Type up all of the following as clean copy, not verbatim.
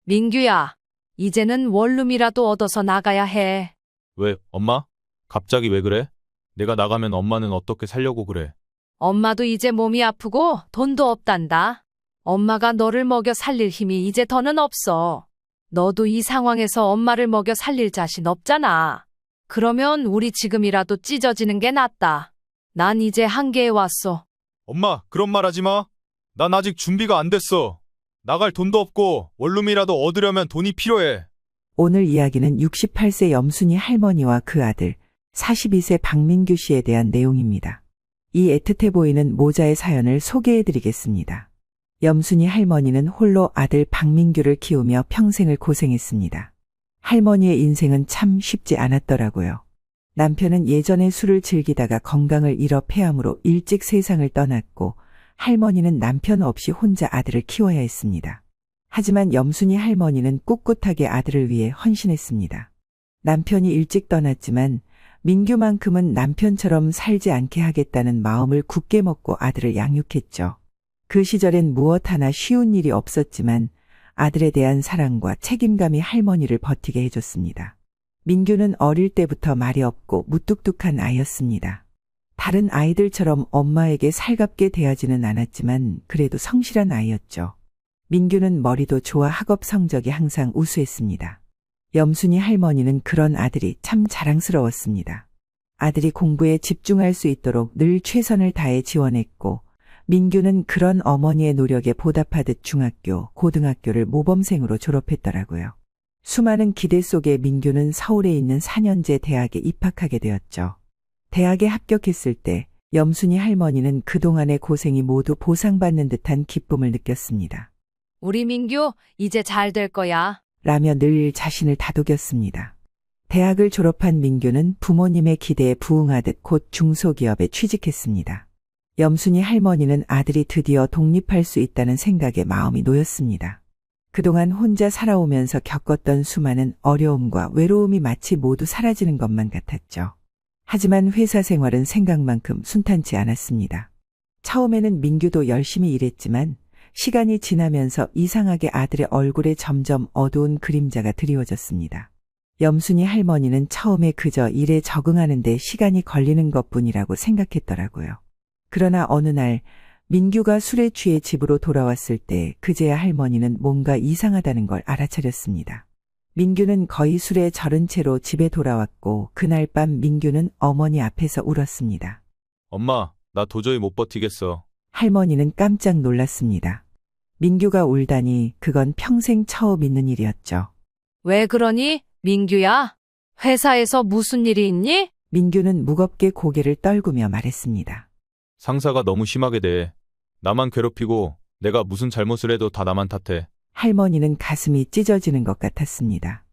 민규야, 이제는 원룸이라도 얻어서 나가야 해. 왜, 엄마? 갑자기 왜 그래? 내가 나가면 엄마는 어떻게 살려고 그래? 엄마도 이제 몸이 아프고 돈도 없단다. 엄마가 너를 먹여 살릴 힘이 이제 더는 없어. 너도 이 상황에서 엄마를 먹여 살릴 자신 없잖아. 그러면 우리 지금이라도 찢어지는 게 낫다. 난 이제 한계에 왔어. 엄마, 그런 말 하지 마. 난 아직 준비가 안 됐어. 나갈 돈도 없고 원룸이라도 얻으려면 돈이 필요해. 오늘 이야기는 68세 염순이 할머니와 그 아들 42세 박민규 씨에 대한 내용입니다. 이 애틋해 보이는 모자의 사연을 소개해드리겠습니다. 염순이 할머니는 홀로 아들 박민규를 키우며 평생을 고생했습니다. 할머니의 인생은 참 쉽지 않았더라고요. 남편은 예전에 술을 즐기다가 건강을 잃어 폐암으로 일찍 세상을 떠났고 할머니는 남편 없이 혼자 아들을 키워야 했습니다. 하지만 염순이 할머니는 꿋꿋하게 아들을 위해 헌신했습니다. 남편이 일찍 떠났지만 민규만큼은 남편처럼 살지 않게 하겠다는 마음을 굳게 먹고 아들을 양육했죠. 그 시절엔 무엇 하나 쉬운 일이 없었지만 아들에 대한 사랑과 책임감이 할머니를 버티게 해줬습니다. 민규는 어릴 때부터 말이 없고 무뚝뚝한 아이였습니다. 다른 아이들처럼 엄마에게 살갑게 대하지는 않았지만 그래도 성실한 아이였죠. 민규는 머리도 좋아 학업 성적이 항상 우수했습니다. 염순이 할머니는 그런 아들이 참 자랑스러웠습니다. 아들이 공부에 집중할 수 있도록 늘 최선을 다해 지원했고 민규는 그런 어머니의 노력에 보답하듯 중학교, 고등학교를 모범생으로 졸업했더라고요. 수많은 기대 속에 민규는 서울에 있는 4년제 대학에 입학하게 되었죠. 대학에 합격했을 때 염순이 할머니는 그동안의 고생이 모두 보상받는 듯한 기쁨을 느꼈습니다. 우리 민규, 이제 잘 될 거야. 라며 늘 자신을 다독였습니다. 대학을 졸업한 민규는 부모님의 기대에 부응하듯 곧 중소기업에 취직했습니다. 염순이 할머니는 아들이 드디어 독립할 수 있다는 생각에 마음이 놓였습니다. 그동안 혼자 살아오면서 겪었던 수많은 어려움과 외로움이 마치 모두 사라지는 것만 같았죠. 하지만 회사 생활은 생각만큼 순탄치 않았습니다. 처음에는 민규도 열심히 일했지만 시간이 지나면서 이상하게 아들의 얼굴에 점점 어두운 그림자가 드리워졌습니다. 염순이 할머니는 처음에 그저 일에 적응하는 데 시간이 걸리는 것뿐이라고 생각했더라고요. 그러나 어느 날 민규가 술에 취해 집으로 돌아왔을 때 그제야 할머니는 뭔가 이상하다는 걸 알아차렸습니다. 민규는 거의 술에 절은 채로 집에 돌아왔고 그날 밤 민규는 어머니 앞에서 울었습니다. 엄마, 나 도저히 못 버티겠어. 할머니는 깜짝 놀랐습니다. 민규가 울다니 그건 평생 처음 있는 일이었죠. 왜 그러니, 민규야? 회사에서 무슨 일이 있니? 민규는 무겁게 고개를 떨구며 말했습니다. 상사가 너무 심하게 대해. 나만 괴롭히고 내가 무슨 잘못을 해도 다 나만 탓해. 할머니는 가슴이 찢어지는 것 같았습니다.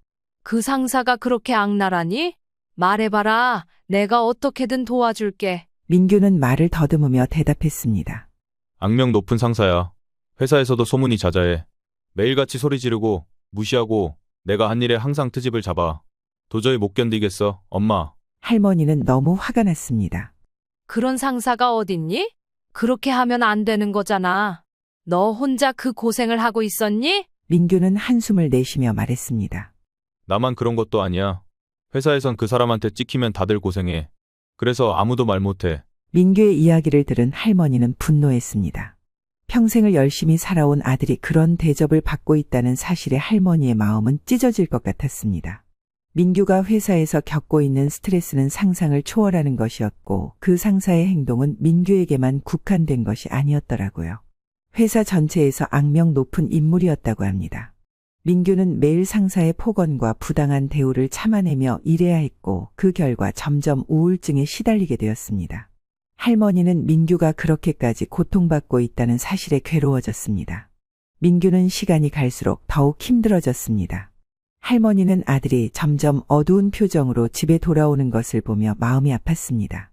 그 상사가 그렇게 악랄하니? 말해봐라. 내가 어떻게든 도와줄게. 민규는 말을 더듬으며 대답했습니다. 악명 높은 상사야. 회사에서도 소문이 자자해. 매일같이 소리 지르고 무시하고 내가 한 일에 항상 트집을 잡아. 도저히 못 견디겠어, 엄마. 할머니는 너무 화가 났습니다. 그런 상사가 어딨니? 그렇게 하면 안 되는 거잖아. 너 혼자 그 고생을 하고 있었니? 민규는 한숨을 내쉬며 말했습니다. 나만 그런 것도 아니야. 회사에선 그 사람한테 찍히면 다들 고생해. 그래서 아무도 말 못해. 민규의 이야기를 들은 할머니는 분노했습니다. 평생을 열심히 살아온 아들이 그런 대접을 받고 있다는 사실에 할머니의 마음은 찢어질 것 같았습니다. 민규가 회사에서 겪고 있는 스트레스는 상상을 초월하는 것이었고 그 상사의 행동은 민규에게만 국한된 것이 아니었더라고요. 회사 전체에서 악명 높은 인물이었다고 합니다. 민규는 매일 상사의 폭언과 부당한 대우를 참아내며 일해야 했고 그 결과 점점 우울증에 시달리게 되었습니다. 할머니는 민규가 그렇게까지 고통받고 있다는 사실에 괴로워졌습니다. 민규는 시간이 갈수록 더욱 힘들어졌습니다. 할머니는 아들이 점점 어두운 표정으로 집에 돌아오는 것을 보며 마음이 아팠습니다.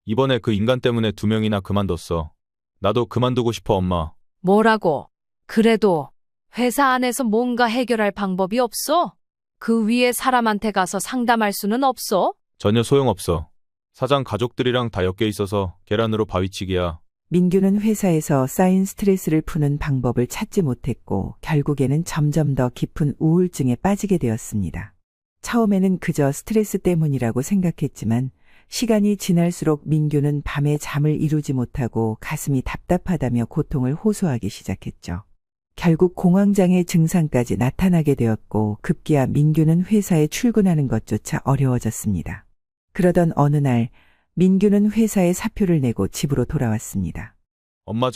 이번에 그 인간 때문에 2명이나 그만뒀어. 나도 그만두고 싶어, 엄마. 뭐라고? 그래도 회사 안에서 뭔가 해결할 방법이 없어? 그 위에 사람한테 가서 상담할 수는 없어? 전혀 소용없어. 사장 가족들이랑 다 엮여 있어서 계란으로 바위치기야. 민규는 회사에서 쌓인 스트레스를 푸는 방법을 찾지 못했고 결국에는 점점 더 깊은 우울증에 빠지게 되었습니다. 처음에는 그저 스트레스 때문이라고 생각했지만 시간이 지날수록 민규는 밤에 잠을 이루지 못하고 가슴이 답답하다며 고통을 호소하기 시작했죠. 결국 공황장애 증상까지 나타나게 되었고 급기야 민규는 회사에 출근하는 것조차 어려워졌습니다. 그러던 어느 날 민규는 회사에 사표를 내고 집으로 돌아왔습니다. 엄마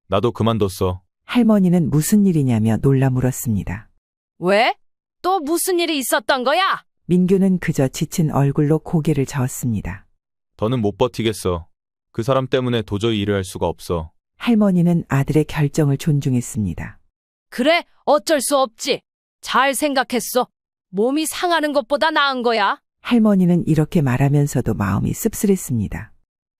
나도 그만뒀어. 할머니는 무슨 일이냐며 놀라 물었습니다. 왜? 또 무슨 일이 있었던 거야? 민규는 그저 지친 얼굴로 고개를 저었습니다. 더는 못 버티겠어. 그 사람 때문에 도저히 일을 할 수가 없어. 할머니는 아들의 결정을 존중했습니다. 그래, 어쩔 수 없지. 잘 생각했어. 몸이 상하는 것보다 나은 거야. 할머니는 이렇게 말하면서도 마음이 씁쓸했습니다.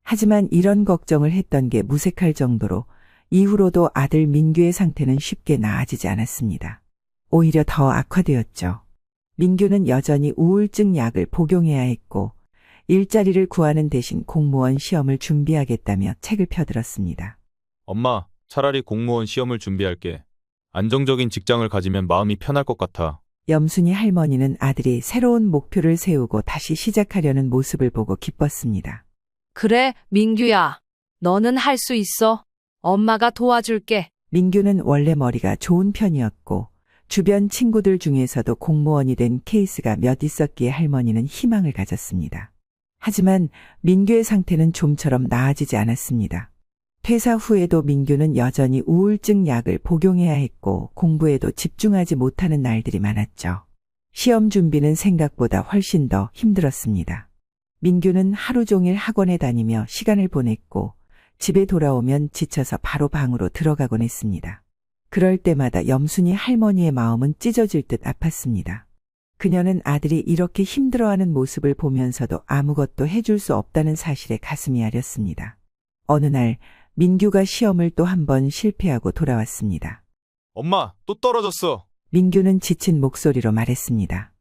하지만 이런 걱정을 했던 게 무색할 정도로 이후로도 아들 민규의 상태는 쉽게 나아지지 않았습니다. 오히려 더 악화되었죠. 민규는 여전히 우울증 약을 복용해야 했고 일자리를 구하는 대신 공무원 시험을 준비하겠다며 책을 펴들었습니다. 엄마, 차라리 공무원 시험을 준비할게. 안정적인 직장을 가지면 마음이 편할 것 같아. 염순이 할머니는 아들이 새로운 목표를 세우고 다시 시작하려는 모습을 보고 기뻤습니다. 그래, 민규야. 너는 할 수 있어. 엄마가 도와줄게. 민규는 원래 머리가 좋은 편이었고 주변 친구들 중에서도 공무원이 된 케이스가 몇 있었기에 할머니는 희망을 가졌습니다. 하지만 민규의 상태는 좀처럼 나아지지 않았습니다. 퇴사 후에도 민규는 여전히 우울증 약을 복용해야 했고 공부에도 집중하지 못하는 날들이 많았죠. 시험 준비는 생각보다 훨씬 더 힘들었습니다. 민규는 하루 종일 학원에 다니며 시간을 보냈고 집에 돌아오면 지쳐서 바로 방으로 들어가곤 했습니다. 그럴 때마다 염순이 할머니의 마음은 찢어질 듯 아팠습니다. 그녀는 아들이 이렇게 힘들어하는 모습을 보면서도 아무것도 해줄 수 없다는 사실에 가슴이 아렸습니다. 어느 날 민규가 시험을 또 한 번 실패하고 돌아왔습니다. 엄마, 또 떨어졌어. 민규는 지친 목소리로 말했습니다.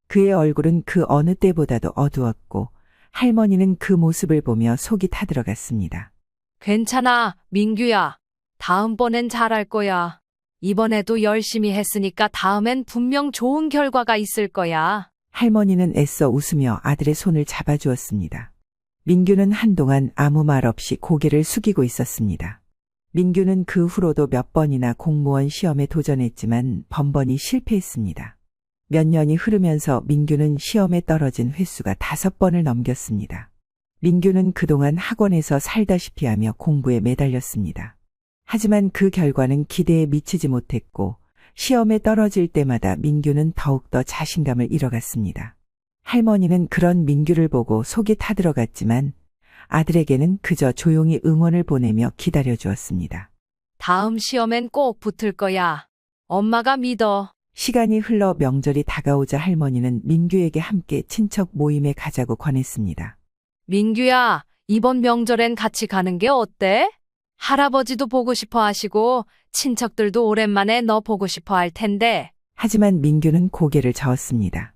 그의 얼굴은 그 어느 때보다도 어두웠고 할머니는 그 모습을 보며 속이 타들어갔습니다. 괜찮아, 민규야. 다음번엔 잘할 거야. 이번에도 열심히 했으니까 다음엔 분명 좋은 결과가 있을 거야. 할머니는 애써 웃으며 아들의 손을 잡아주었습니다. 민규는 한동안 아무 말 없이 고개를 숙이고 있었습니다. 민규는 그 후로도 몇 번이나 공무원 시험에 도전했지만 번번이 실패했습니다. 몇 년이 흐르면서 민규는 시험에 떨어진 횟수가 5번을 넘겼습니다. 민규는 그동안 학원에서 살다시피 하며 공부에 매달렸습니다. 하지만 그 결과는 기대에 미치지 못했고 시험에 떨어질 때마다 민규는 더욱더 자신감을 잃어갔습니다. 할머니는 그런 민규를 보고 속이 타들어갔지만 아들에게는 그저 조용히 응원을 보내며 기다려주었습니다. 다음 시험엔 꼭 붙을 거야. 엄마가 믿어. 시간이 흘러 명절이 다가오자 할머니는 민규에게 함께 친척 모임에 가자고 권했습니다. 민규야, 이번 명절엔 같이 가는 게 어때? 할아버지도 보고 싶어 하시고 친척들도 오랜만에 너 보고 싶어 할 텐데. 하지만 민규는 고개를 저었습니다.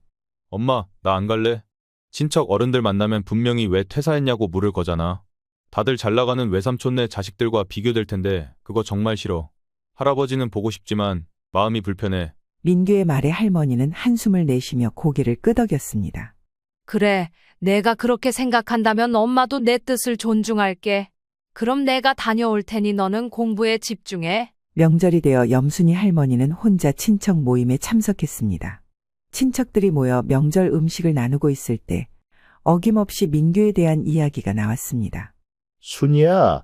엄마, 나 안 갈래. 친척 어른들 만나면 분명히 왜 퇴사했냐고 물을 거잖아. 다들 잘 나가는 외삼촌네 자식들과 비교될 텐데 그거 정말 싫어. 할아버지는 보고 싶지만 마음이 불편해. 민규의 말에 할머니는 한숨을 내쉬며 고개를 끄덕였습니다. 그래, 내가 그렇게 생각한다면 엄마도 내 뜻을 존중할게. 그럼 내가 다녀올 테니 너는 공부에 집중해. 명절이 되어 염순이 할머니는 혼자 친척 모임에 참석했습니다. 친척들이 모여 명절 음식을 나누고 있을 때 어김없이 민규에 대한 이야기가 나왔습니다. 순이야,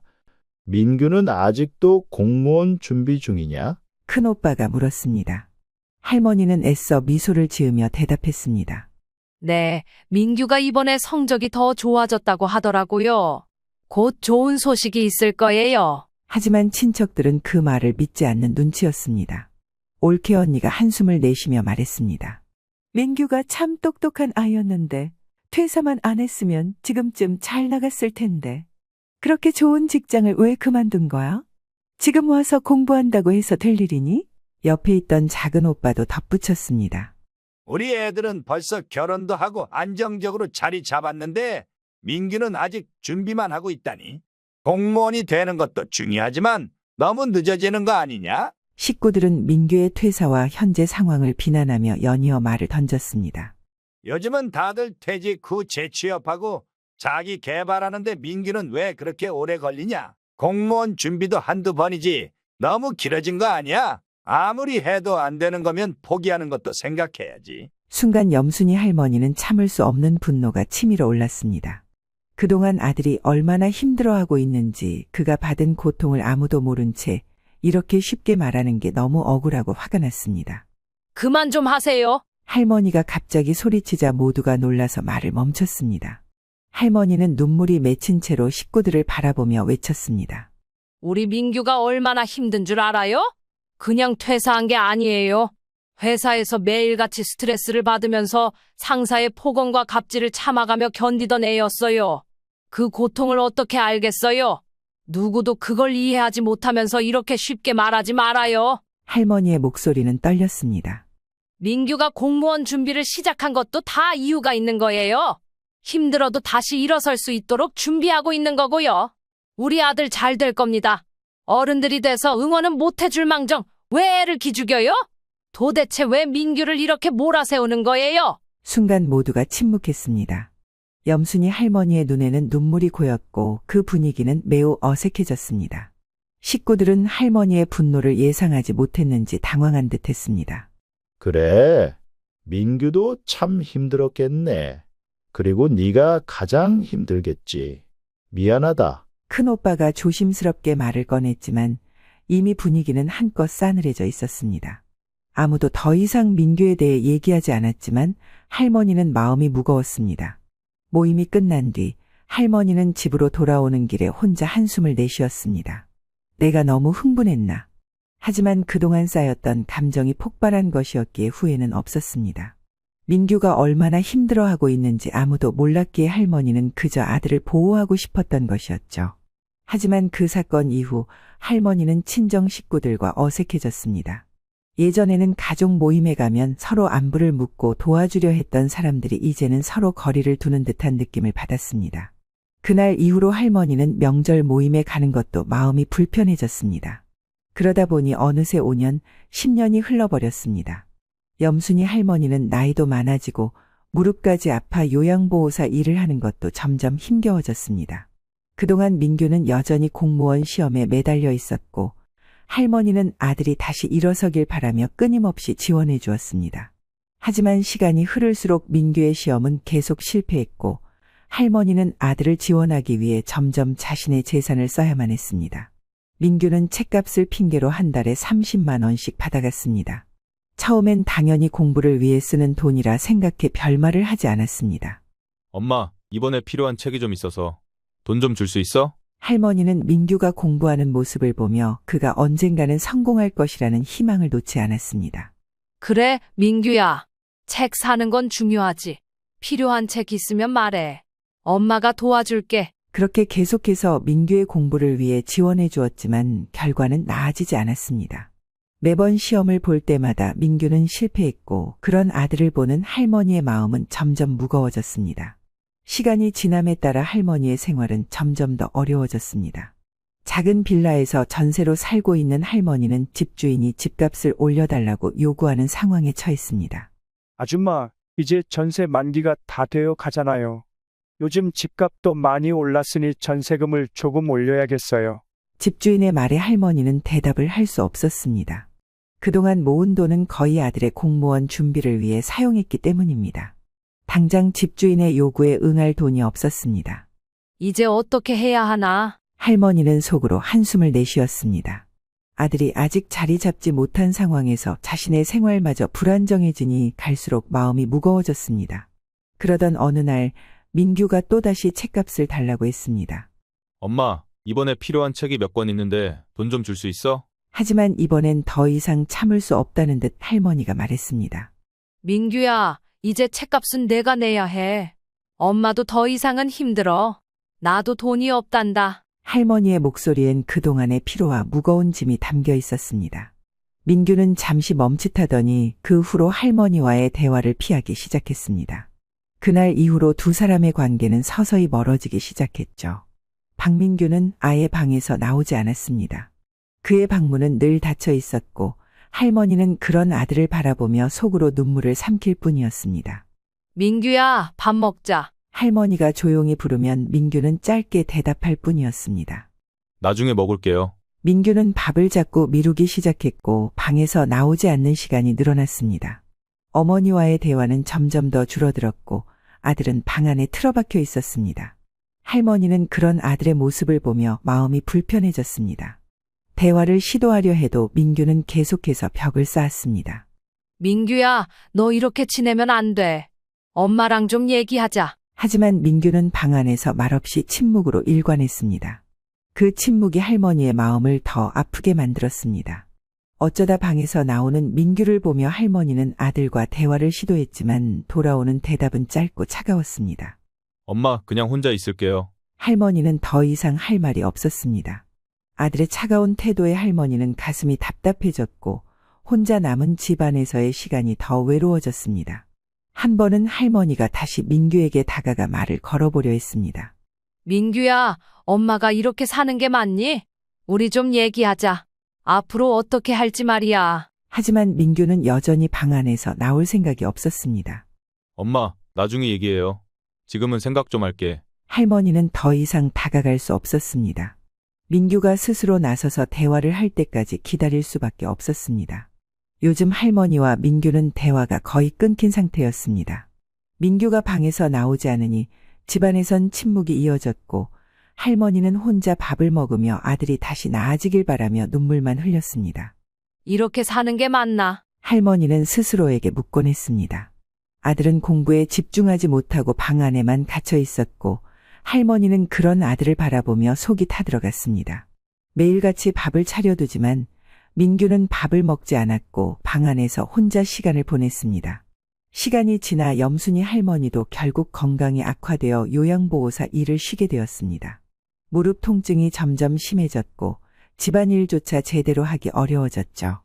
민규는 아직도 공무원 준비 중이냐? 큰오빠가 물었습니다. 할머니는 애써 미소를 지으며 대답했습니다. 네, 민규가 이번에 성적이 더 좋아졌다고 하더라고요. 곧 좋은 소식이 있을 거예요. 하지만 친척들은 그 말을 믿지 않는 눈치였습니다. 올케 언니가 한숨을 내쉬며 말했습니다. 민규가 참 똑똑한 아이였는데 퇴사만 안 했으면 지금쯤 잘 나갔을 텐데. 그렇게 좋은 직장을 왜 그만둔 거야? 지금 와서 공부한다고 해서 될 일이니? 옆에 있던 작은 오빠도 덧붙였습니다. 우리 애들은 벌써 결혼도 하고 안정적으로 자리 잡았는데 민규는 아직 준비만 하고 있다니. 공무원이 되는 것도 중요하지만 너무 늦어지는 거 아니냐? 식구들은 민규의 퇴사와 현재 상황을 비난하며 연이어 말을 던졌습니다. 요즘은 다들 퇴직 후 재취업하고 자기 개발하는데 민규는 왜 그렇게 오래 걸리냐? 공무원 준비도 한두 번이지 너무 길어진 거 아니야? 아무리 해도 안 되는 거면 포기하는 것도 생각해야지. 순간 염순이 할머니는 참을 수 없는 분노가 치밀어 올랐습니다. 그동안 아들이 얼마나 힘들어하고 있는지 그가 받은 고통을 아무도 모른 채 이렇게 쉽게 말하는 게 너무 억울하고 화가 났습니다. 그만 좀 하세요. 할머니가 갑자기 소리치자 모두가 놀라서 말을 멈췄습니다. 할머니는 눈물이 맺힌 채로 식구들을 바라보며 외쳤습니다. 우리 민규가 얼마나 힘든 줄 알아요? 그냥 퇴사한 게 아니에요. 회사에서 매일같이 스트레스를 받으면서 상사의 폭언과 갑질을 참아가며 견디던 애였어요. 그 고통을 어떻게 알겠어요? 누구도 그걸 이해하지 못하면서 이렇게 쉽게 말하지 말아요. 할머니의 목소리는 떨렸습니다. 민규가 공무원 준비를 시작한 것도 다 이유가 있는 거예요. 힘들어도 다시 일어설 수 있도록 준비하고 있는 거고요. 우리 아들 잘 될 겁니다. 어른들이 돼서 응원은 못 해줄 망정 왜 애를 기죽여요? 도대체 왜 민규를 이렇게 몰아세우는 거예요? 순간 모두가 침묵했습니다. 염순이 할머니의 눈에는 눈물이 고였고 그 분위기는 매우 어색해졌습니다. 식구들은 할머니의 분노를 예상하지 못했는지 당황한 듯했습니다. 그래, 민규도 참 힘들었겠네. 그리고 네가 가장 힘들겠지. 미안하다. 큰오빠가 조심스럽게 말을 꺼냈지만 이미 분위기는 한껏 싸늘해져 있었습니다. 아무도 더 이상 민규에 대해 얘기하지 않았지만 할머니는 마음이 무거웠습니다. 모임이 끝난 뒤 할머니는 집으로 돌아오는 길에 혼자 한숨을 내쉬었습니다. 내가 너무 흥분했나. 하지만 그동안 쌓였던 감정이 폭발한 것이었기에 후회는 없었습니다. 민규가 얼마나 힘들어하고 있는지 아무도 몰랐기에 할머니는 그저 아들을 보호하고 싶었던 것이었죠. 하지만 그 사건 이후 할머니는 친정 식구들과 어색해졌습니다. 예전에는 가족 모임에 가면 서로 안부를 묻고 도와주려 했던 사람들이 이제는 서로 거리를 두는 듯한 느낌을 받았습니다. 그날 이후로 할머니는 명절 모임에 가는 것도 마음이 불편해졌습니다. 그러다 보니 어느새 5년, 10년이 흘러버렸습니다. 염순이 할머니는 나이도 많아지고 무릎까지 아파 요양보호사 일을 하는 것도 점점 힘겨워졌습니다. 그동안 민규는 여전히 공무원 시험에 매달려 있었고 할머니는 아들이 다시 일어서길 바라며 끊임없이 지원해 주었습니다. 하지만 시간이 흐를수록 민규의 시험은 계속 실패했고 할머니는 아들을 지원하기 위해 점점 자신의 재산을 써야만 했습니다. 민규는 책값을 핑계로 한 달에 30만 원씩 받아갔습니다. 처음엔 당연히 공부를 위해 쓰는 돈이라 생각해 별말을 하지 않았습니다. 엄마, 이번에 필요한 책이 좀 있어서 돈 좀 줄 수 있어? 할머니는 민규가 공부하는 모습을 보며 그가 언젠가는 성공할 것이라는 희망을 놓지 않았습니다. 그래, 민규야. 책 사는 건 중요하지. 필요한 책 있으면 말해. 엄마가 도와줄게. 그렇게 계속해서 민규의 공부를 위해 지원해 주었지만 결과는 나아지지 않았습니다. 매번 시험을 볼 때마다 민규는 실패했고 그런 아들을 보는 할머니의 마음은 점점 무거워졌습니다. 시간이 지남에 따라 할머니의 생활은 점점 더 어려워졌습니다. 작은 빌라에서 전세로 살고 있는 할머니는 집주인이 집값을 올려달라고 요구하는 상황에 처했습니다. 아줌마, 이제 전세 만기가 다 되어 가잖아요. 요즘 집값도 많이 올랐으니 전세금을 조금 올려야겠어요. 집주인의 말에 할머니는 대답을 할 수 없었습니다. 그동안 모은 돈은 거의 아들의 공무원 준비를 위해 사용했기 때문입니다. 당장 집주인의 요구에 응할 돈이 없었습니다. 이제 어떻게 해야 하나? 할머니는 속으로 한숨을 내쉬었습니다. 아들이 아직 자리 잡지 못한 상황에서 자신의 생활마저 불안정해지니 갈수록 마음이 무거워졌습니다. 그러던 어느 날 민규가 또다시 책값을 달라고 했습니다. 엄마, 이번에 필요한 책이 몇 권 있는데 돈 좀 줄 수 있어? 하지만 이번엔 더 이상 참을 수 없다는 듯 할머니가 말했습니다. 민규야, 이제 책값은 내가 내야 해. 엄마도 더 이상은 힘들어. 나도 돈이 없단다. 할머니의 목소리엔 그동안의 피로와 무거운 짐이 담겨 있었습니다. 민규는 잠시 멈칫하더니 그 후로 할머니와의 대화를 피하기 시작했습니다. 그날 이후로 두 사람의 관계는 서서히 멀어지기 시작했죠. 박민규는 아예 방에서 나오지 않았습니다. 그의 방문은 늘 닫혀 있었고 할머니는 그런 아들을 바라보며 속으로 눈물을 삼킬 뿐이었습니다. 민규야, 밥 먹자. 할머니가 조용히 부르면 민규는 짧게 대답할 뿐이었습니다. 나중에 먹을게요. 민규는 밥을 자꾸 미루기 시작했고 방에서 나오지 않는 시간이 늘어났습니다. 어머니와의 대화는 점점 더 줄어들었고 아들은 방 안에 틀어박혀 있었습니다. 할머니는 그런 아들의 모습을 보며 마음이 불편해졌습니다. 대화를 시도하려 해도 민규는 계속해서 벽을 쌓았습니다. 민규야, 너 이렇게 지내면 안 돼. 엄마랑 좀 얘기하자. 하지만 민규는 방 안에서 말없이 침묵으로 일관했습니다. 그 침묵이 할머니의 마음을 더 아프게 만들었습니다. 어쩌다 방에서 나오는 민규를 보며 할머니는 아들과 대화를 시도했지만 돌아오는 대답은 짧고 차가웠습니다. 엄마, 그냥 혼자 있을게요. 할머니는 더 이상 할 말이 없었습니다. 아들의 차가운 태도에 할머니는 가슴이 답답해졌고 혼자 남은 집안에서의 시간이 더 외로워졌습니다. 한 번은 할머니가 다시 민규에게 다가가 말을 걸어보려 했습니다. 민규야, 엄마가 이렇게 사는 게 맞니? 우리 좀 얘기하자. 앞으로 어떻게 할지 말이야. 하지만 민규는 여전히 방 안에서 나올 생각이 없었습니다. 엄마, 나중에 얘기해요. 지금은 생각 좀 할게. 할머니는 더 이상 다가갈 수 없었습니다. 민규가 스스로 나서서 대화를 할 때까지 기다릴 수밖에 없었습니다. 요즘 할머니와 민규는 대화가 거의 끊긴 상태였습니다. 민규가 방에서 나오지 않으니 집안에선 침묵이 이어졌고 할머니는 혼자 밥을 먹으며 아들이 다시 나아지길 바라며 눈물만 흘렸습니다. 이렇게 사는 게 맞나? 할머니는 스스로에게 묻곤 했습니다. 아들은 공부에 집중하지 못하고 방 안에만 갇혀 있었고 할머니는 그런 아들을 바라보며 속이 타들어갔습니다. 매일같이 밥을 차려두지만 민규는 밥을 먹지 않았고 방 안에서 혼자 시간을 보냈습니다. 시간이 지나 염순이 할머니도 결국 건강이 악화되어 요양보호사 일을 쉬게 되었습니다. 무릎 통증이 점점 심해졌고 집안일조차 제대로 하기 어려워졌죠.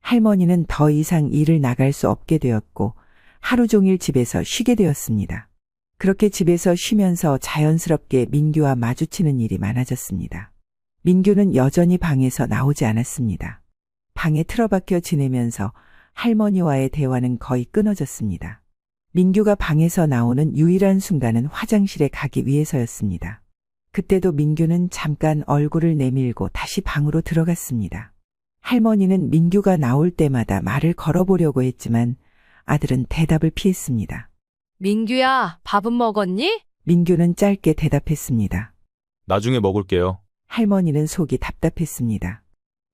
할머니는 더 이상 일을 나갈 수 없게 되었고 하루 종일 집에서 쉬게 되었습니다. 그렇게 집에서 쉬면서 자연스럽게 민규와 마주치는 일이 많아졌습니다. 민규는 여전히 방에서 나오지 않았습니다. 방에 틀어박혀 지내면서 할머니와의 대화는 거의 끊어졌습니다. 민규가 방에서 나오는 유일한 순간은 화장실에 가기 위해서였습니다. 그때도 민규는 잠깐 얼굴을 내밀고 다시 방으로 들어갔습니다. 할머니는 민규가 나올 때마다 말을 걸어보려고 했지만 아들은 대답을 피했습니다. 민규야, 밥은 먹었니? 민규는 짧게 대답했습니다. 나중에 먹을게요. 할머니는 속이 답답했습니다.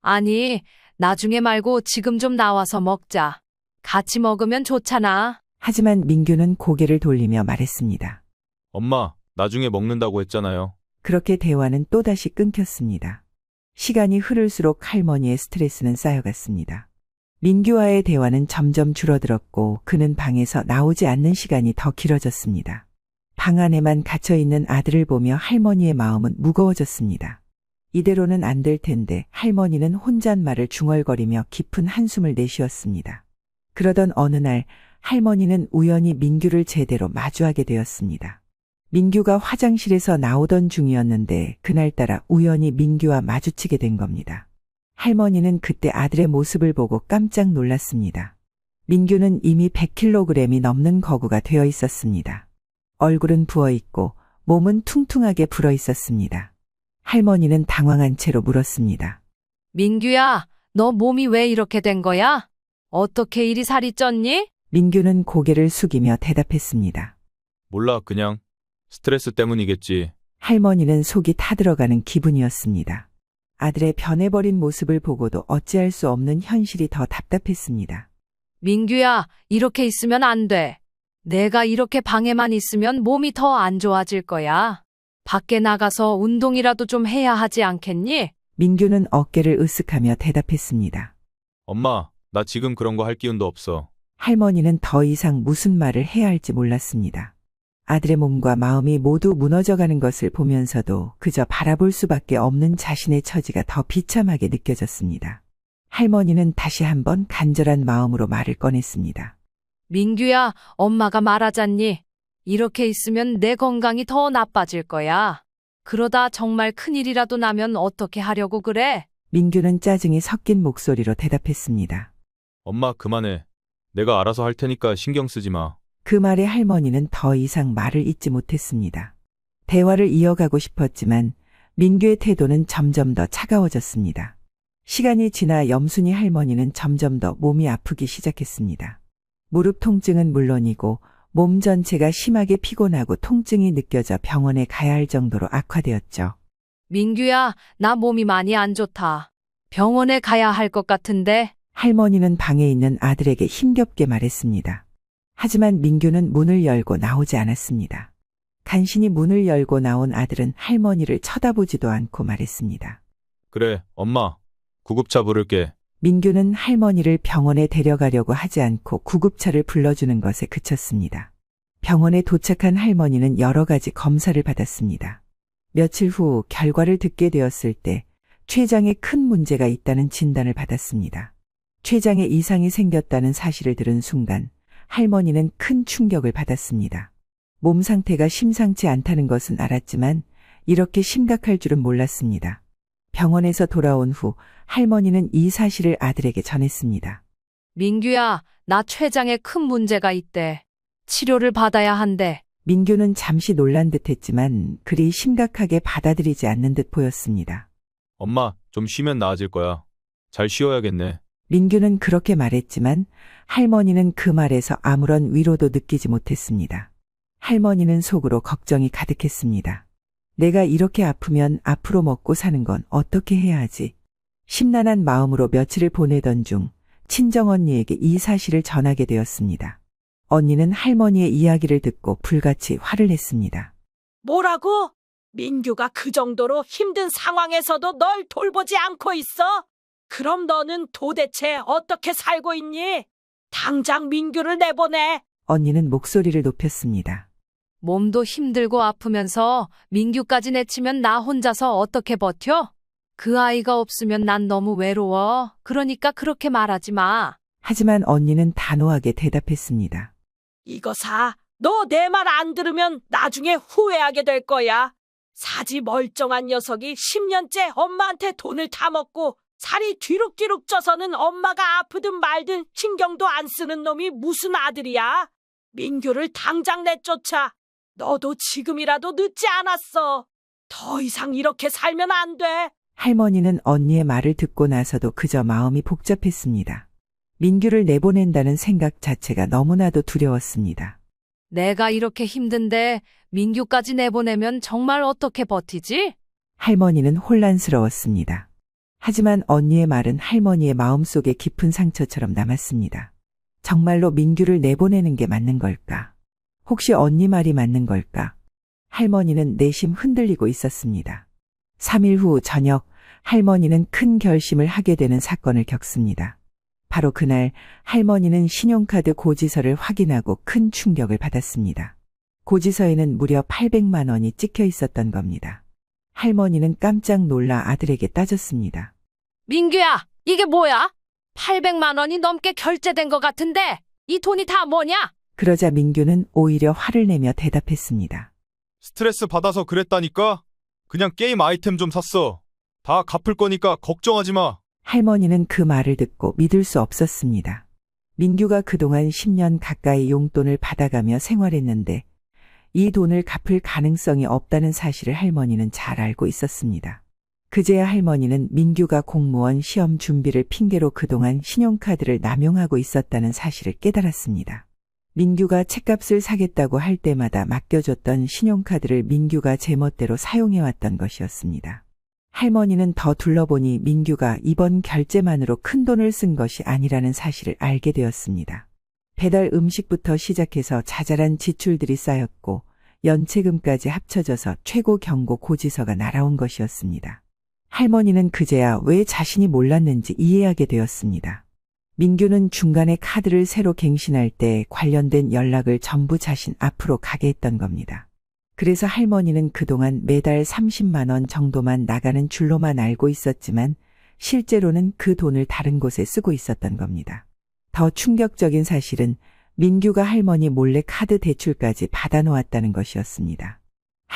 아니, 나중에 말고 지금 좀 나와서 먹자. 같이 먹으면 좋잖아. 하지만 민규는 고개를 돌리며 말했습니다. 엄마, 나중에 먹는다고 했잖아요. 그렇게 대화는 또다시 끊겼습니다. 시간이 흐를수록 할머니의 스트레스는 쌓여갔습니다. 민규와의 대화는 점점 줄어들었고 그는 방에서 나오지 않는 시간이 더 길어졌습니다. 방 안에만 갇혀있는 아들을 보며 할머니의 마음은 무거워졌습니다. 이대로는 안 될 텐데 할머니는 혼잣말을 중얼거리며 깊은 한숨을 내쉬었습니다. 그러던 어느 날 할머니는 우연히 민규를 제대로 마주하게 되었습니다. 민규가 화장실에서 나오던 중이었는데 그날따라 우연히 민규와 마주치게 된 겁니다. 할머니는 그때 아들의 모습을 보고 깜짝 놀랐습니다. 민규는 이미 100kg이 넘는 거구가 되어 있었습니다. 얼굴은 부어있고 몸은 퉁퉁하게 불어 있었습니다. 할머니는 당황한 채로 물었습니다. 민규야, 너 몸이 왜 이렇게 된 거야? 어떻게 이리 살이 쪘니? 민규는 고개를 숙이며 대답했습니다. 몰라, 그냥 스트레스 때문이겠지. 할머니는 속이 타들어가는 기분이었습니다. 아들의 변해버린 모습을 보고도 어찌할 수 없는 현실이 더 답답했습니다. 민규야, 이렇게 있으면 안 돼. 내가 이렇게 방에만 있으면 몸이 더 안 좋아질 거야. 밖에 나가서 운동이라도 좀 해야 하지 않겠니? 민규는 어깨를 으쓱하며 대답했습니다. 엄마, 나 지금 그런 거 할 기운도 없어. 할머니는 더 이상 무슨 말을 해야 할지 몰랐습니다. 아들의 몸과 마음이 모두 무너져가는 것을 보면서도 그저 바라볼 수밖에 없는 자신의 처지가 더 비참하게 느껴졌습니다. 할머니는 다시 한번 간절한 마음으로 말을 꺼냈습니다. 민규야, 엄마가 말하잖니. 이렇게 있으면 내 건강이 더 나빠질 거야. 그러다 정말 큰일이라도 나면 어떻게 하려고 그래? 민규는 짜증이 섞인 목소리로 대답했습니다. 엄마, 그만해. 내가 알아서 할 테니까 신경 쓰지 마. 그 말에 할머니는 더 이상 말을 잇지 못했습니다. 대화를 이어가고 싶었지만 민규의 태도는 점점 더 차가워졌습니다. 시간이 지나 염순이 할머니는 점점 더 몸이 아프기 시작했습니다. 무릎 통증은 물론이고 몸 전체가 심하게 피곤하고 통증이 느껴져 병원에 가야 할 정도로 악화되었죠. 민규야, 나 몸이 많이 안 좋다. 병원에 가야 할 것 같은데. 할머니는 방에 있는 아들에게 힘겹게 말했습니다. 하지만 민규는 문을 열고 나오지 않았습니다. 간신히 문을 열고 나온 아들은 할머니를 쳐다보지도 않고 말했습니다. 그래, 엄마. 구급차 부를게. 민규는 할머니를 병원에 데려가려고 하지 않고 구급차를 불러주는 것에 그쳤습니다. 병원에 도착한 할머니는 여러 가지 검사를 받았습니다. 며칠 후 결과를 듣게 되었을 때 췌장에 큰 문제가 있다는 진단을 받았습니다. 췌장에 이상이 생겼다는 사실을 들은 순간 할머니는 큰 충격을 받았습니다. 몸 상태가 심상치 않다는 것은 알았지만 이렇게 심각할 줄은 몰랐습니다. 병원에서 돌아온 후 할머니는 이 사실을 아들에게 전했습니다. 민규야, 나 췌장에 큰 문제가 있대. 치료를 받아야 한대. 민규는 잠시 놀란 듯 했지만 그리 심각하게 받아들이지 않는 듯 보였습니다. 엄마, 좀 쉬면 나아질 거야. 잘 쉬어야겠네. 민규는 그렇게 말했지만 할머니는 그 말에서 아무런 위로도 느끼지 못했습니다. 할머니는 속으로 걱정이 가득했습니다. 내가 이렇게 아프면 앞으로 먹고 사는 건 어떻게 해야 하지? 심란한 마음으로 며칠을 보내던 중 친정언니에게 이 사실을 전하게 되었습니다. 언니는 할머니의 이야기를 듣고 불같이 화를 냈습니다. 뭐라고? 민규가 그 정도로 힘든 상황에서도 널 돌보지 않고 있어? 그럼 너는 도대체 어떻게 살고 있니? 당장 민규를 내보내. 언니는 목소리를 높였습니다. 몸도 힘들고 아프면서 민규까지 내치면 나 혼자서 어떻게 버텨? 그 아이가 없으면 난 너무 외로워. 그러니까 그렇게 말하지 마. 하지만 언니는 단호하게 대답했습니다. 이거 사. 너 내 말 안 들으면 나중에 후회하게 될 거야. 사지 멀쩡한 녀석이 10년째 엄마한테 돈을 다 먹고 살이 뒤룩뒤룩 쪄서는 엄마가 아프든 말든 신경도 안 쓰는 놈이 무슨 아들이야. 민규를 당장 내쫓아. 너도 지금이라도 늦지 않았어. 더 이상 이렇게 살면 안 돼. 할머니는 언니의 말을 듣고 나서도 그저 마음이 복잡했습니다. 민규를 내보낸다는 생각 자체가 너무나도 두려웠습니다. 내가 이렇게 힘든데 민규까지 내보내면 정말 어떻게 버티지? 할머니는 혼란스러웠습니다. 하지만 언니의 말은 할머니의 마음속에 깊은 상처처럼 남았습니다. 정말로 민규를 내보내는 게 맞는 걸까? 혹시 언니 말이 맞는 걸까? 할머니는 내심 흔들리고 있었습니다. 3일 후 저녁, 할머니는 큰 결심을 하게 되는 사건을 겪습니다. 바로 그날 할머니는 신용카드 고지서를 확인하고 큰 충격을 받았습니다. 고지서에는 무려 800만 원이 찍혀 있었던 겁니다. 할머니는 깜짝 놀라 아들에게 따졌습니다. 민규야, 이게 뭐야? 800만 원이 넘게 결제된 것 같은데 이 돈이 다 뭐냐? 그러자 민규는 오히려 화를 내며 대답했습니다. 스트레스 받아서 그랬다니까? 그냥 게임 아이템 좀 샀어. 다 갚을 거니까 걱정하지 마. 할머니는 그 말을 듣고 믿을 수 없었습니다. 민규가 그동안 10년 가까이 용돈을 받아가며 생활했는데 이 돈을 갚을 가능성이 없다는 사실을 할머니는 잘 알고 있었습니다. 그제야 할머니는 민규가 공무원 시험 준비를 핑계로 그동안 신용카드를 남용하고 있었다는 사실을 깨달았습니다. 민규가 책값을 사겠다고 할 때마다 맡겨줬던 신용카드를 민규가 제멋대로 사용해왔던 것이었습니다. 할머니는 더 둘러보니 민규가 이번 결제만으로 큰 돈을 쓴 것이 아니라는 사실을 알게 되었습니다. 배달 음식부터 시작해서 자잘한 지출들이 쌓였고 연체금까지 합쳐져서 최고 경고 고지서가 날아온 것이었습니다. 할머니는 그제야 왜 자신이 몰랐는지 이해하게 되었습니다. 민규는 중간에 카드를 새로 갱신할 때 관련된 연락을 전부 자신 앞으로 가게 했던 겁니다. 그래서 할머니는 그동안 매달 30만 원 정도만 나가는 줄로만 알고 있었지만 실제로는 그 돈을 다른 곳에 쓰고 있었던 겁니다. 더 충격적인 사실은 민규가 할머니 몰래 카드 대출까지 받아놓았다는 것이었습니다.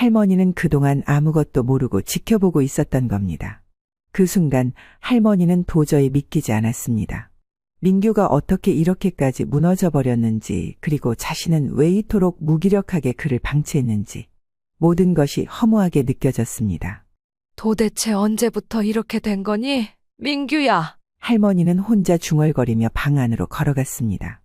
할머니는 그동안 아무것도 모르고 지켜보고 있었던 겁니다. 그 순간 할머니는 도저히 믿기지 않았습니다. 민규가 어떻게 이렇게까지 무너져 버렸는지, 그리고 자신은 왜 이토록 무기력하게 그를 방치했는지 모든 것이 허무하게 느껴졌습니다. 도대체 언제부터 이렇게 된 거니? 민규야. 할머니는 혼자 중얼거리며 방 안으로 걸어갔습니다.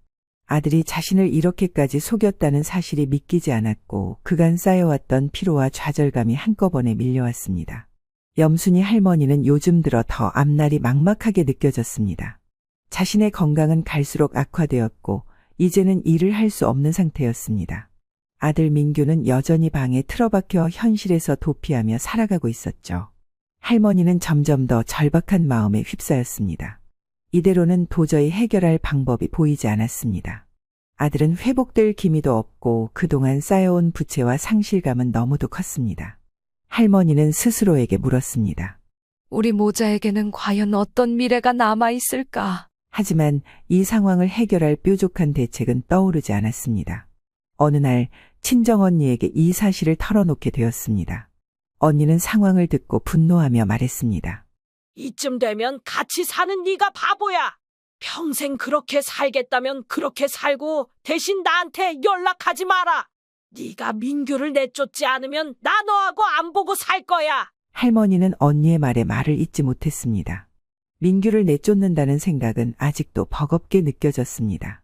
아들이 자신을 이렇게까지 속였다는 사실이 믿기지 않았고 그간 쌓여왔던 피로와 좌절감이 한꺼번에 밀려왔습니다. 염순이 할머니는 요즘 들어 더 앞날이 막막하게 느껴졌습니다. 자신의 건강은 갈수록 악화되었고 이제는 일을 할 수 없는 상태였습니다. 아들 민규는 여전히 방에 틀어박혀 현실에서 도피하며 살아가고 있었죠. 할머니는 점점 더 절박한 마음에 휩싸였습니다. 이대로는 도저히 해결할 방법이 보이지 않았습니다. 아들은 회복될 기미도 없고 그동안 쌓여온 부채와 상실감은 너무도 컸습니다. 할머니는 스스로에게 물었습니다. 우리 모자에게는 과연 어떤 미래가 남아있을까? 하지만 이 상황을 해결할 뾰족한 대책은 떠오르지 않았습니다. 어느 날 친정언니에게 이 사실을 털어놓게 되었습니다. 언니는 상황을 듣고 분노하며 말했습니다. 이쯤 되면 같이 사는 네가 바보야. 평생 그렇게 살겠다면 그렇게 살고 대신 나한테 연락하지 마라. 네가 민규를 내쫓지 않으면 나 너하고 안 보고 살 거야. 할머니는 언니의 말에 말을 잇지 못했습니다. 민규를 내쫓는다는 생각은 아직도 버겁게 느껴졌습니다.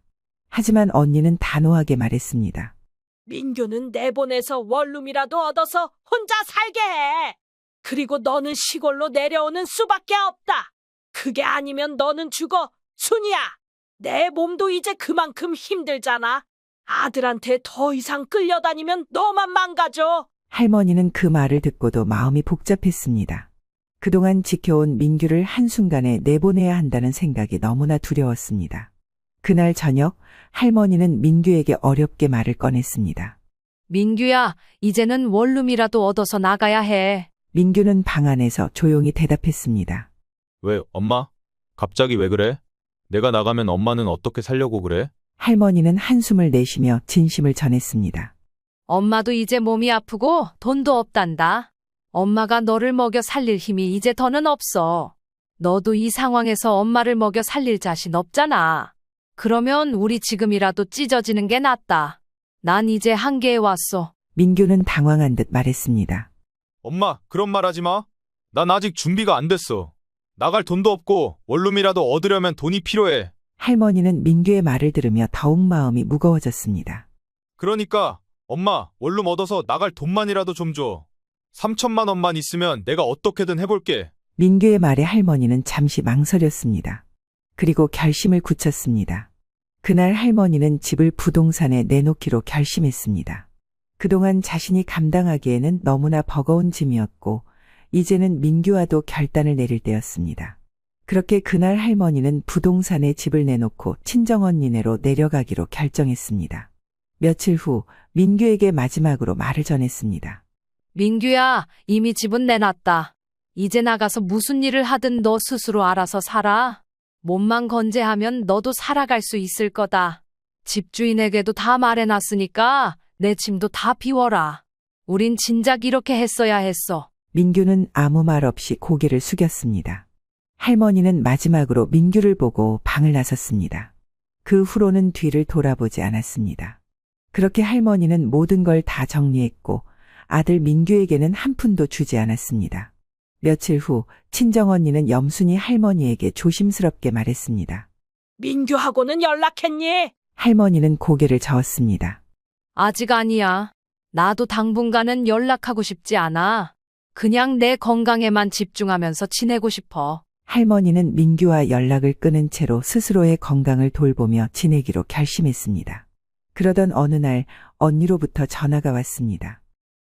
하지만 언니는 단호하게 말했습니다. 민규는 내보내서 원룸이라도 얻어서 혼자 살게 해. 그리고 너는 시골로 내려오는 수밖에 없다. 그게 아니면 너는 죽어. 순이야. 내 몸도 이제 그만큼 힘들잖아. 아들한테 더 이상 끌려다니면 너만 망가져. 할머니는 그 말을 듣고도 마음이 복잡했습니다. 그동안 지켜온 민규를 한순간에 내보내야 한다는 생각이 너무나 두려웠습니다. 그날 저녁 할머니는 민규에게 어렵게 말을 꺼냈습니다. 민규야, 이제는 원룸이라도 얻어서 나가야 해. 민규는 방 안에서 조용히 대답했습니다. 왜, 엄마? 갑자기 왜 그래? 내가 나가면 엄마는 어떻게 살려고 그래? 할머니는 한숨을 내쉬며 진심을 전했습니다. 엄마도 이제 몸이 아프고 돈도 없단다. 엄마가 너를 먹여 살릴 힘이 이제 더는 없어. 너도 이 상황에서 엄마를 먹여 살릴 자신 없잖아. 그러면 우리 지금이라도 찢어지는 게 낫다. 난 이제 한계에 왔어. 민규는 당황한 듯 말했습니다. 엄마, 그런 말 하지 마. 난 아직 준비가 안 됐어. 나갈 돈도 없고 원룸이라도 얻으려면 돈이 필요해. 할머니는 민규의 말을 들으며 더욱 마음이 무거워졌습니다. 그러니까 엄마, 원룸 얻어서 나갈 돈만이라도 좀 줘. 3천만 원만 있으면 내가 어떻게든 해볼게. 민규의 말에 할머니는 잠시 망설였습니다. 그리고 결심을 굳혔습니다. 그날 할머니는 집을 부동산에 내놓기로 결심했습니다. 그동안 자신이 감당하기에는 너무나 버거운 짐이었고 이제는 민규와도 결단을 내릴 때였습니다. 그렇게 그날 할머니는 부동산에 집을 내놓고 친정언니네로 내려가기로 결정했습니다. 며칠 후 민규에게 마지막으로 말을 전했습니다. 민규야, 이미 집은 내놨다. 이제 나가서 무슨 일을 하든 너 스스로 알아서 살아. 몸만 건재하면 너도 살아갈 수 있을 거다. 집주인에게도 다 말해놨으니까 내 짐도 다 비워라. 우린 진작 이렇게 했어야 했어. 민규는 아무 말 없이 고개를 숙였습니다. 할머니는 마지막으로 민규를 보고 방을 나섰습니다. 그 후로는 뒤를 돌아보지 않았습니다. 그렇게 할머니는 모든 걸 다 정리했고 아들 민규에게는 한 푼도 주지 않았습니다. 며칠 후 친정언니는 염순이 할머니에게 조심스럽게 말했습니다. 민규하고는 연락했니? 할머니는 고개를 저었습니다. 아직 아니야. 나도 당분간은 연락하고 싶지 않아. 그냥 내 건강에만 집중하면서 지내고 싶어. 할머니는 민규와 연락을 끊은 채로 스스로의 건강을 돌보며 지내기로 결심했습니다. 그러던 어느 날 언니로부터 전화가 왔습니다.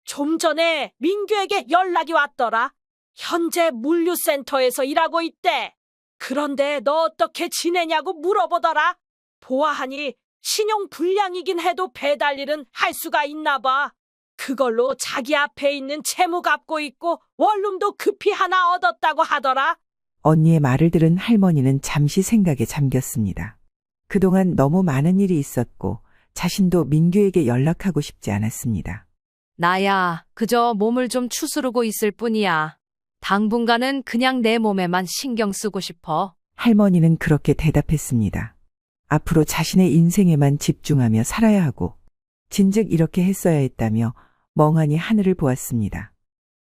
좀 전에 민규에게 연락이 왔더라. 현재 물류센터에서 일하고 있대. 그런데 너 어떻게 지내냐고 물어보더라. 보아하니 신용 불량이긴 해도 배달 일은 할 수가 있나 봐. 그걸로 자기 앞에 있는 채무 갚고 있고 원룸도 급히 하나 얻었다고 하더라. 언니의 말을 들은 할머니는 잠시 생각에 잠겼습니다. 그동안 너무 많은 일이 있었고 자신도 민규에게 연락하고 싶지 않았습니다. 나야 그저 몸을 좀 추스르고 있을 뿐이야. 당분간은 그냥 내 몸에만 신경 쓰고 싶어. 할머니는 그렇게 대답했습니다. 앞으로 자신의 인생에만 집중하며 살아야 하고, 진즉 이렇게 했어야 했다며 멍하니 하늘을 보았습니다.